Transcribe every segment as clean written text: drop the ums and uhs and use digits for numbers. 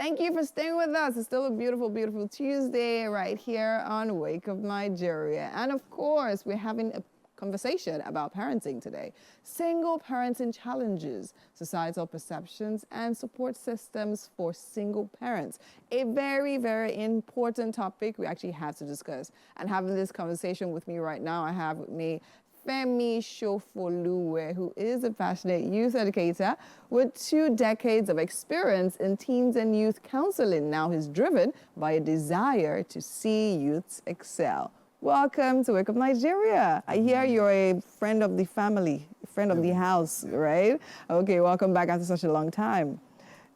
Thank you for staying with us. It's still a beautiful, beautiful Tuesday right here on Wake Up Nigeria. And of course, we're having a conversation about parenting today. Single parenting challenges, societal perceptions, and support systems for single parents. A very, very important topic we actually have to discuss. And having this conversation with me right now, I have with me Femi Shofoluwe, who is a passionate youth educator with 2 decades of experience in teens and youth counseling. Now he's driven by a desire to see youths excel. Welcome to Wake Up Nigeria. I hear you're a friend of the family, friend of the house, right? Okay, welcome back after such a long time.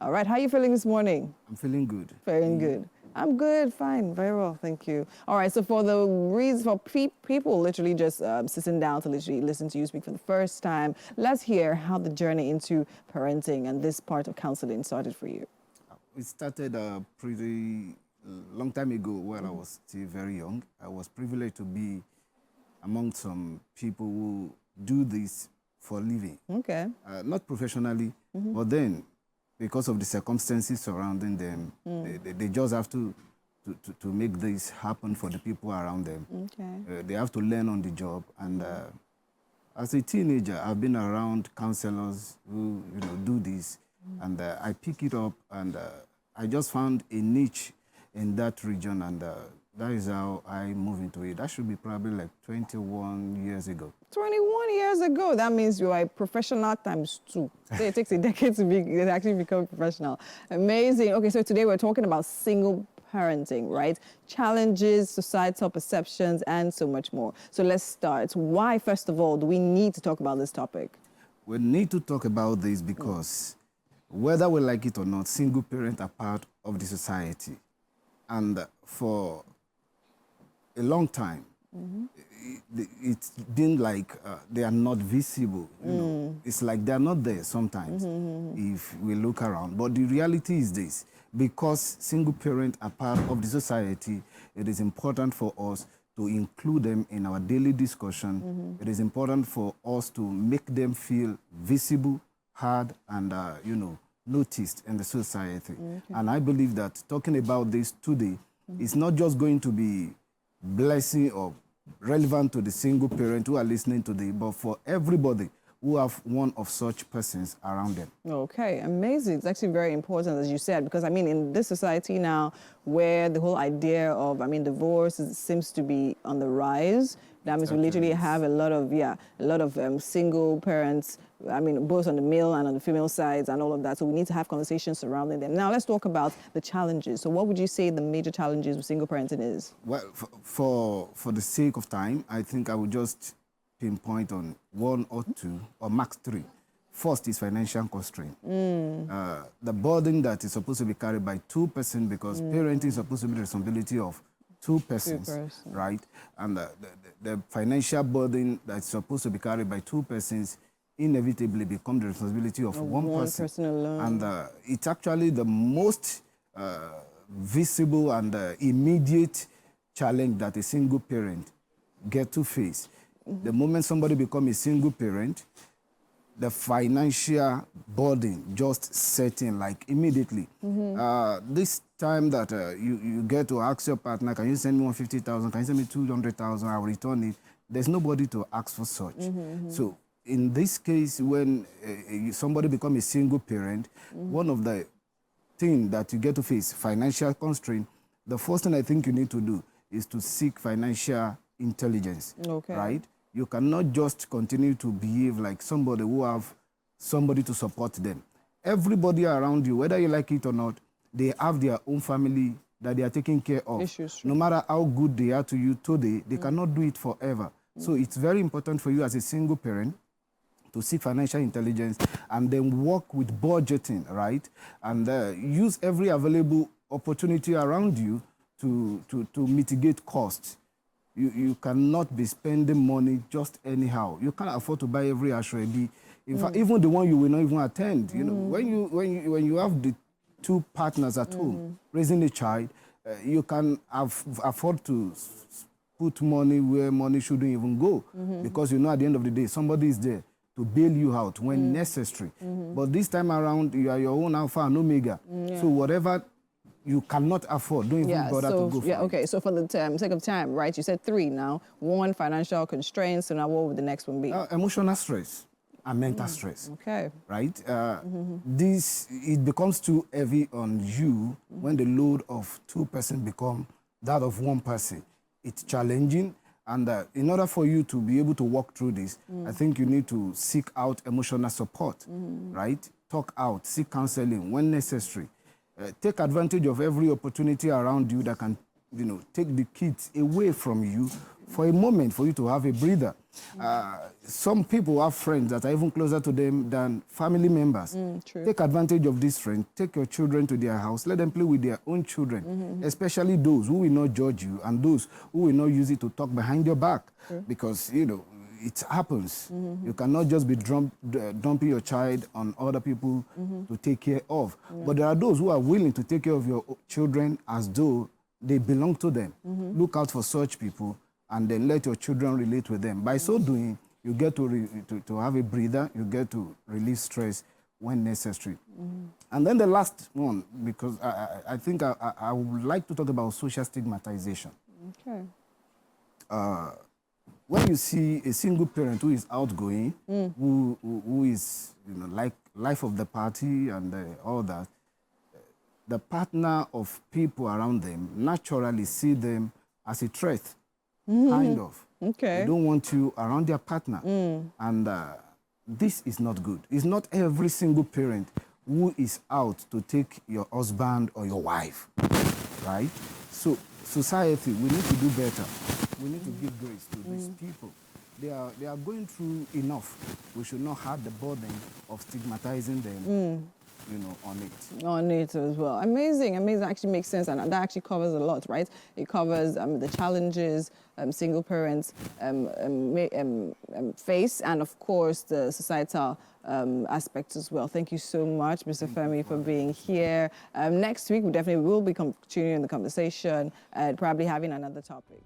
All right, how are you feeling this morning? I'm feeling good. Feeling good. I'm good, fine, very well, thank you. All right, so for the reason, for people literally just sitting down to literally listen to you speak for the first time, let's hear how the journey into parenting and this part of counseling started for you. It started a pretty long time ago when I was still very young. I was privileged to be among some people who do this for a living. Okay. Not professionally, but then because of the circumstances surrounding them, they just have to make this happen for the people around them. Okay. They have to learn on the job. And as a teenager, I've been around counselors who do this, and I pick it up, and I just found a niche in that region, and that is how I move into it. That should be probably like 21 years ago. 21 years ago, that means you are a professional times 2. So it takes a decade to actually become professional. Amazing. Okay, so today we're talking about single parenting, right? Challenges, societal perceptions, and so much more. So let's start. Why, first of all, do we need to talk about this topic? We need to talk about this because whether we like it or not, single parents are part of the society. And for a long time, it's been like they are not visible. You know? It's like they're not there sometimes if we look around. But the reality is this: because single parents are part of the society, it is important for us to include them in our daily discussion. It is important for us to make them feel visible, heard, and noticed in the society. And I believe that talking about this today is not just going to be blessing or relevant to the single parent who are listening today, but for everybody who have one of such persons around them. Okay, amazing. It's actually very important, as you said, because I mean, in this society now, where the whole idea of, divorce seems to be on the rise, that means we literally have a lot of single parents, both on the male and on the female sides and all of that. So we need to have conversations surrounding them. Now, let's talk about the challenges. So what would you say the major challenges with single parenting is? Well, for the sake of time, I think I would just pinpoint on 1 or 2 or max 3. First is financial constraint. The burden that is supposed to be carried by 2 persons, because parenting is supposed to be the responsibility of 2 persons, right? And the financial burden that's supposed to be carried by 2 persons inevitably becomes the responsibility of one person alone. And it's actually the most visible and immediate challenge that a single parent get to face. The moment somebody becomes a single parent, the financial burden just set in, like, immediately. This time that you get to ask your partner, can you send me 150,000, can you send me 200,000, I'll return it. There's nobody to ask for such. So in this case, when somebody becomes a single parent, one of the things that you get to face, financial constraint, the first thing I think you need to do is to seek financial intelligence, right? You cannot just continue to behave like somebody who have somebody to support them. Everybody around you, whether you like it or not, they have their own family that they are taking care of. No matter how good they are to you today, they cannot do it forever. So it's very important for you as a single parent to seek financial intelligence and then work with budgeting, right? And use every available opportunity around you to mitigate costs. You cannot be spending money just anyhow. You can't afford to buy every ashrebi. In fact, even the one you will not even attend. You know, when you have the 2 partners at home raising a child, you can afford to put money where money shouldn't even go, because at the end of the day somebody is there to bail you out when necessary. But this time around, you are your own alpha and omega. So whatever you cannot afford. Don't even Yeah, bother so, to go for yeah, it. okay, so for the sake of time, right, you said 3 now. 1, financial constraints, so now what would the next one be? Emotional stress and mental stress. Okay. Right? It becomes too heavy on you when the load of 2 persons become that of 1 person. It's challenging, and in order for you to be able to walk through this, I think you need to seek out emotional support, right? Talk out, seek counseling when necessary. Take advantage of every opportunity around you that can, take the kids away from you for a moment for you to have a breather. Some people have friends that are even closer to them than family members. True. Take advantage of this friend. Take your children to their house. Let them play with their own children, especially those who will not judge you and those who will not use it to talk behind your back. Because, it happens. You cannot just be dumping your child on other people to take care of. But there are those who are willing to take care of your children as though they belong to them. Look out for such people and then let your children relate with them. By so doing, you get to have a breather, you get to relieve stress when necessary. And then the last one, because I think I would like to talk about social stigmatization. Okay. When you see a single parent who is outgoing, who is, like life of the party and all that, the partner of people around them naturally see them as a threat, kind of. Okay. They don't want you around their partner. And this is not good. It's not every single parent who is out to take your husband or your wife, right? So society, we need to do better. We need to give grace to these people. They are going through enough. We should not have the burden of stigmatizing them, on it. On it as well. Amazing, amazing. Actually makes sense, and that actually covers a lot, right? It covers the challenges single parents face, and of course the societal aspects as well. Thank you so much, Mr. Femi, for being here. Next week we definitely will be continuing the conversation and probably having another topic.